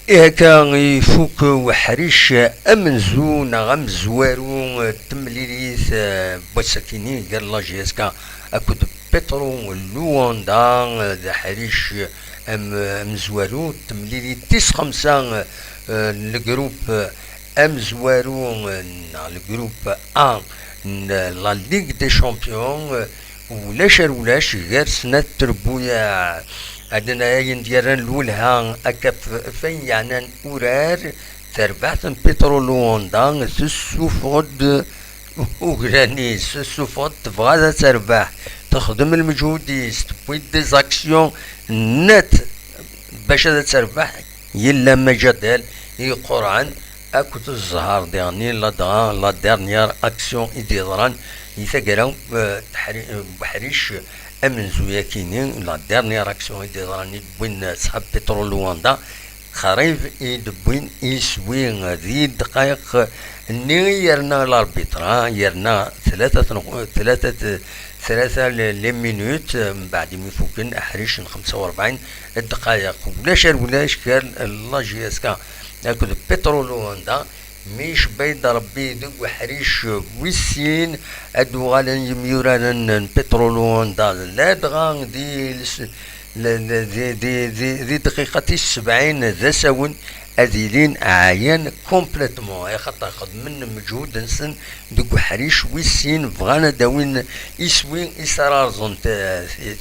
هكا يفوك وحريش امنزو نغم زوارو تمليليث بوسكيني قال لا جيسكا اكد بترو لواندا ذا حريش ام زوارو تمليلي تيس خمسة الجروب ام زوارو الجروب ان لا ليغ دي شامبيون ولاش غير سنة تربويا عندنا ينديران الولها أكف فين يعني أورار تربحت بترول ووندا سسوفود وغراني سسوفود تبغى تربح تخدم المجهوديست تبوي ديزاكسيون نت باش تربح يلا ما جدال يقرعن اكوت الزهر ديرني لا ديرنيير اكسيون يديران يثقراو بحريش امن زوياكيني لا ديرنيير اكسيون يديراني بوين صحاب بترول واندا خريف يدبوين يسوين ذي دقائق ني يرنا الاربيترا يرنا ثلاثة لمينوت من بعد ميفوكن احريش 45 دقائق ولاش كان الله جيسكا اكد بترول واندا مش بيد ربي دو حريش ويسين ادو غالا يميورانا بترول واندا لا دغان دي دقيقة 70 ذا سون اذيلين اعيان كومبليتمون يا خاطر خد من مجهود نسن دو حريش ويسين بغانا داوين يسوين اسرار زون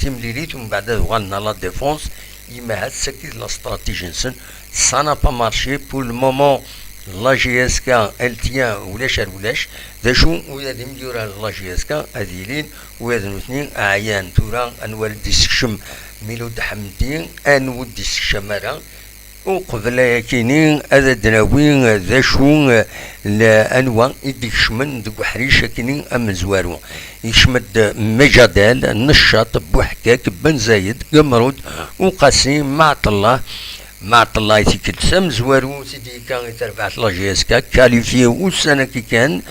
تيمليليت ومن بعد غانا لا ديفونس يما هاد سكيت لا استراتيجي نسن ça n'a pas marché pour le moment. La GSK elle tient ولاش ذا شو ويا مديورها لا GSK هذيلين ويا الاثنين اعيان تورا انوال ديسكشم ميلود حمدين انود ديسكشمرا وقبل يكينين هذا دراوين ذا شو لانوا يديكشمن دو حريشه كينين ام زوارو يشمد مجادال النشاط بوحكاك بن زايد قمرود وقاسم معطله الله يتكل سام زوارو سيدي كان يتربعت لا جيسكا كاليفي والسنة كي كان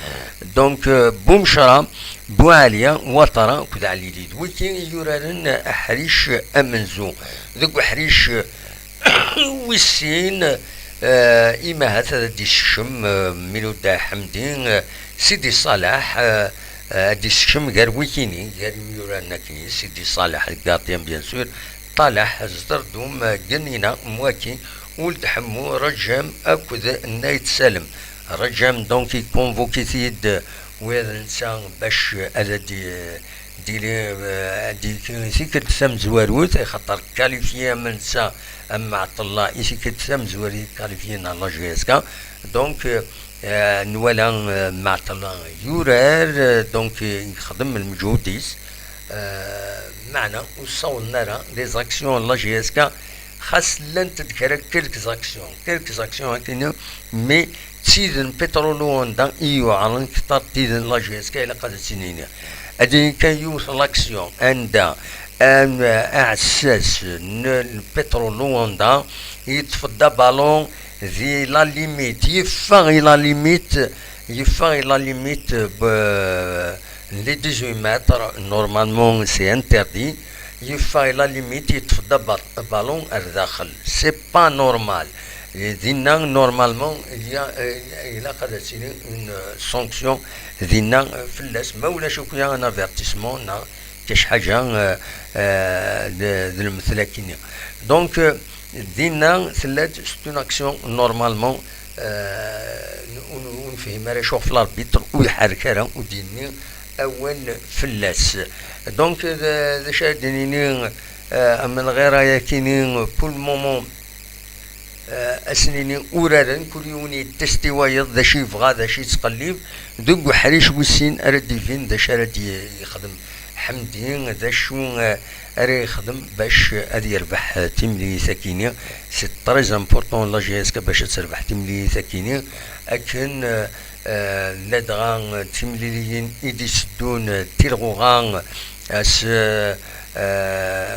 دونك بومشرا بواليا وطرا كذا على اليد وكين يورارن حريش امنزو ذوك حريش ويسين اما هذا دي الشم ميلودا حمدين سيدي صالح دي الشم غير ويكيني غير يورارنا كي سيدي صالح الكارديان بيان سور طالح زدردوم جنينا مواكي ولد حمو رجام اكد نايت سالم رجام دونك كونفوكي ثيد وهذا الانسان باش هذا دي سيكت سام زواروت خاطر كاليفيا من سا اما عطلا يسيكت سام زواري كاليفيا على جيسكا دونك نوالا معطلا يورار دونك يخدم المجهوديس معنا وصولنا لها لي زاكسيون لا جي اس كا خاص لن تذكر كلك زاكسيون هكذا مي تيدن بترول واندا ايو على كتر تيدن لا جي اس كا الى قد سنين ادي كان يوصل لاكسيون عند ان اساس البترول واندا يتفضى بالون ذي لا ليميت يفاغي لا ليميت les 18 mètres, normalement c'est interdit. Il faut la limite, il faut le ballon à l'intérieur. C'est pas normal. Normalement, il y a une sanction. Mais un avertissement, quelque chose de l'mثلكين. Donc, c'est une action normalement. ونفهم يشوف الاربيتر ويحركها وديني اول فلاس دونك ذا شادنيني من غير يكينين كل مومون اسنيني اورارن كل يوني تستوايض ذا شي بغا ذا شي تقليب دوك حريش وسين ارد فين ذا شارد يخدم حمدين ذا شو اري يخدم باش ادي يربح تيملي ساكينه سي تريز امبورطون لا جي اس كا باش تربح تيملي ساكينه اكن لدغان تيمليين يدي سدون تيلغوغان اس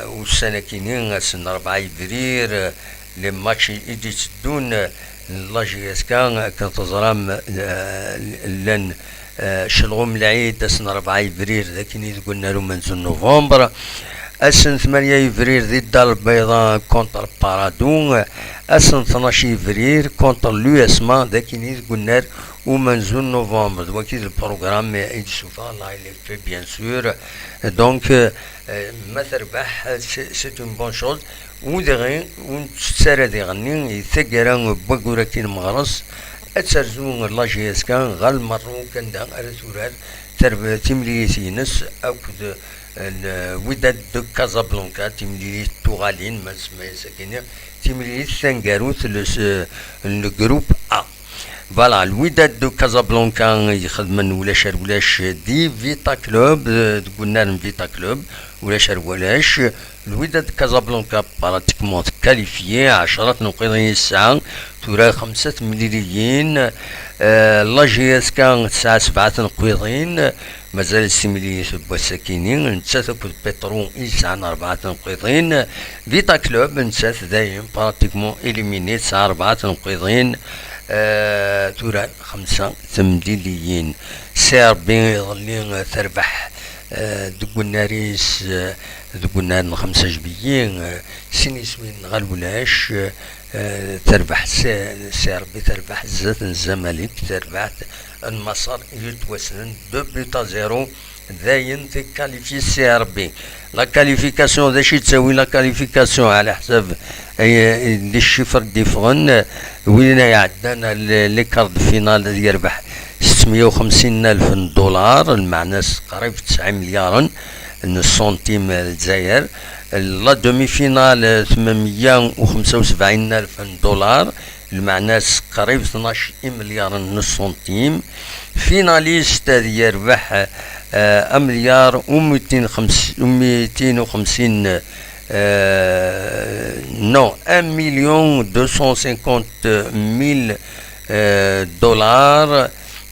والسنكينين اس 4 ابريل لي ماتش يدي سدون لا جي اس كا كنتظرام لن شلغوم العيد اس 4 ابريل لكن قلنا له منزل نوفمبر اسن 8 فبراير ذي الدار البيضاء كونتر بارادون، اسن 12 فبراير كونتر لو اسما ذاك قلنا ومنزول نوفمبر دوكي البروغرام يشوفها الله اللي في بيان سور. دونك ما تربح سي اون بون شوز. ودغي ونتسارى دي غني ثقرا بقورة كين مغرس اتسرزون لا جي اس كان غال مرو كان دا ارسورال ترب تيمليسينس او كد الوداد دو كازابلانكا تيمليس توغالين ما سمي ساكنين تيمليس سانغاروت الجروب ا. فوالا الوداد دو كازابلانكا يخدمن ولاش دي فيتا كلوب قلنا فيتا كلوب ولاش الوداد كازابلانكا براتيكمون كاليفيي 10 نقيضين الساعة تورا 5 مليليين. لا جي اس كان تسعة 7 نقيضين مازال السيميليس بوساكينين نتسات بترون يسعى 4 نقيضين. فيتا كلوب نتسات دايم براتيكمون إليميني تسعة 4 نقيضين تورا 5 مليليين. سير بين يظلين تربح دقنا ريس دقنا 5 جبيين سيني سوين غالولاش تربح سير بتربح زات الزمالك تربح المسار يتوسن 2-0 داين تكاليفي سي ار بي. لا كاليفيكاسيون ذا شي تساوي لا كاليفيكاسيون على حساب لي شيفر ديفرون وين يعدنا لي كارد فينال يربح 650 ألف دولار المعنى قريب 9 مليار سنتيم الجزائر. لا دومي فينال 875 ألف دولار المعنى قريب 12 مليار ونص سنتيم. فيناليست يربح 1 مليار و250 نو 1 مليون 250 ميل دولار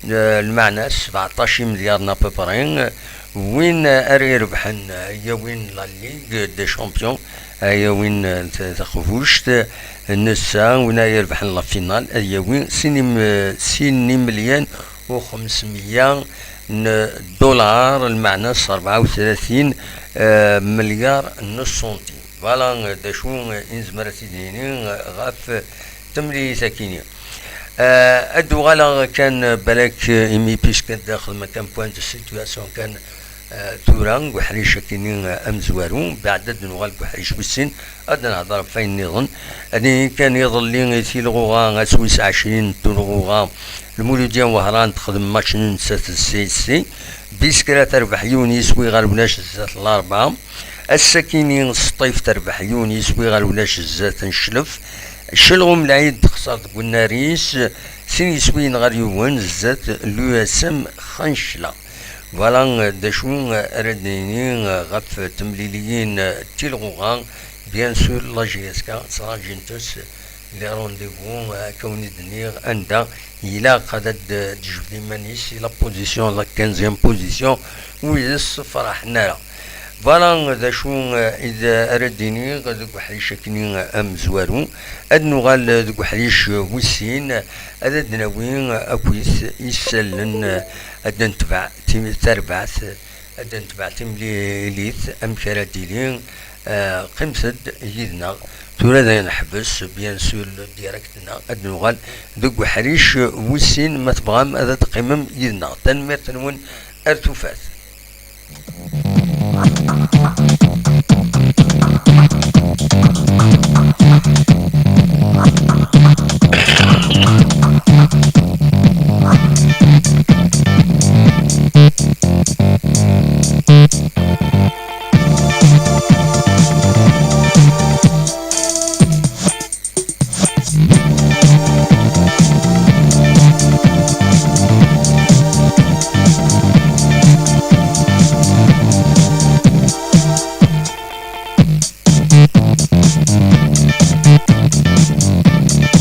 المعنى 17 مليار نابوبرين. وين اري ربحن هي وين لا ليغ دي شامبيون هي وين تخفوشت النساء وين يربحن لا فينال هي وين 6 مليون و500 دولار المعنى 34 مليار نص سنتيم. فوالا داشو انزمرتي دينين غاف تملي ساكينين. ادو غالا كان بالك ايمي بيسك داخل مكان بوينت السيتواسيون كان توران وحريش كينين امزوارون بعد نغال بحريش بالسن ادنا نهضر فين نظن اني كان يظل لي تيلغوغا اسويس 20 تلغوغا المولوديان وهران تخدم ماتش ننسات السي بيسكرا تربح يونيس ويغال ولاش الزات الاربعه. السكينين سطيف تربح يونيس ويغال ولاش الزات نشلف شلغم العيد خسرت قلنا ريس سين يسوين غير يوان الزات لو اسم خنشله. فوالا داشو ارديني غف تمليليين تيلغوغان بيان سور لا جي اس كا صرا جنتوس لي رونديفو كوني دنيغ اندا الى قدد تجبدي مانيس لا بوزيسيون لا 15 بوزيسيون ويز فرحنا. فوالا داشو اذا ارديني دوك حريش كني ام زوارو ادنو غال دوك حريش وسين ادنا وين اكويس يسلن ادن تبع تيم تربعث ادن تبع تيم ليث ام كراديلين قمصد يدنا تورا نحبس بيان سور ديريكتنا ادنو غال دوك حريش وسين ما تبغام هذا تقيمم يدنا تنمير تنون ارتفات.